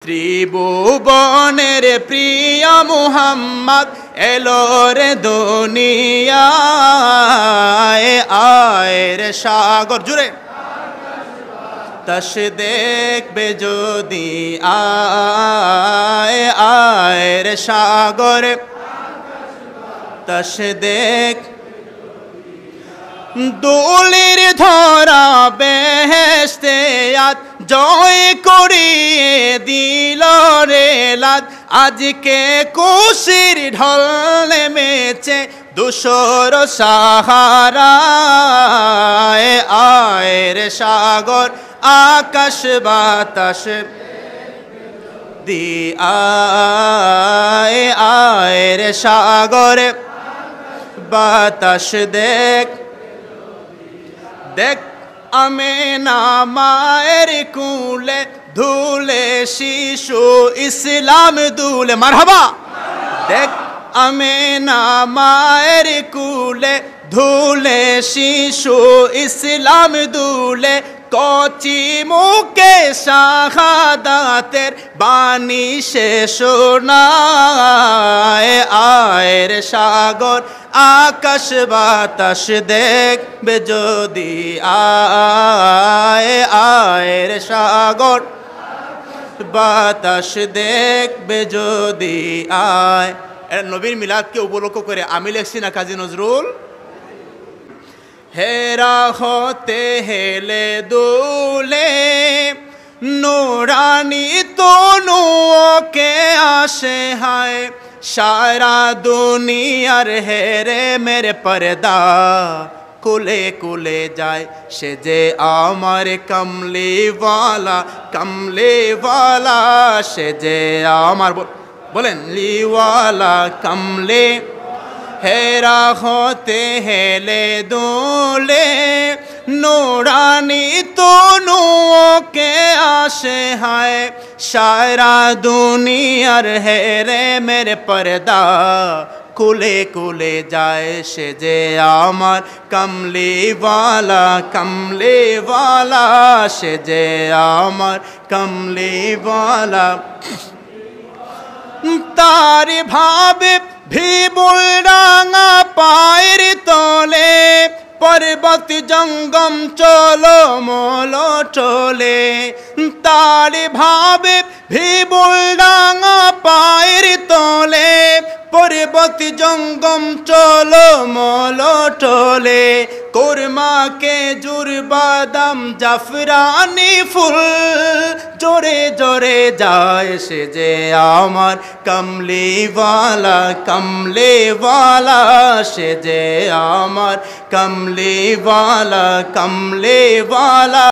ত্রিভুবনের প্রিয় মুহাম্মদ এলো রে দুনিয়ায়, আয় রে সাগর জুড়ে তস দেখবে যদি, আয় আয় রে সাগর তস দেখ দোলের ধরা বেহেশতে আজ জয় করিয়ে দিল রে লাদ। আজকে খুশির ঢল নেমেছে দুশোর সাহারায়, আয় রে সাগর আকাশ বাতাস দি, আয় আয় রে সাগর বাতাস দেখ দেখ আমেনা মায়ের কুলে ধুলে শিশু ইসলাম দুলে, মারহাবা। দেখ আমেনা মায়ের কুলে ধুলে শিশু ইসলাম দুলে, কচি মুখে শাহাদাতের বাণী সে শোনায়, আয় রে সাগর আকাশ বাতাস দেখবে যদি, আয় আয় রে সাগর বাতাস দেখবে যদি, আয়। এরা নবীর মিলাদকে উপলক্ষ করে আমি লিখছি না কাজী নজরুল। হেরা হতে হেলে দুলে নুরানি তনুকে আসে হায়, সারা দুনিয়ার হেরে মেরে পর্দা কুলে কুলে যায়, সে যে আমার কমলিওয়ালা কমলিওয়ালা, সে যে আমার বলেন লিওয়ালা কমলে। হেরা হতে হেলে দোলে নুরানি তনুকে আসে হায়, সারা দুনিয়ার হেরে মেরে পর্দা কুলে কুলে যায়, সে যে আমার কমলিওয়ালা কমলিওয়ালা, সে যে আমার কমলিওয়ালা। তার ভাবে ভিবুল রাঙা পায়ের তলে, পর্বত জঙ্গম চলো মলো চলে, তার ভাবে ভিবুল রাঙা পায়ের তলে, পর্বত জঙ্গম চলো মলো চলে, কোরমাকে জুর বাদাম জাফরানি ফুল জোরে জোরে যায়, সে যে আমার কমলিওয়ালা কমলিওয়ালা, সে যে আমার কমলিওয়ালা কমলিওয়ালা।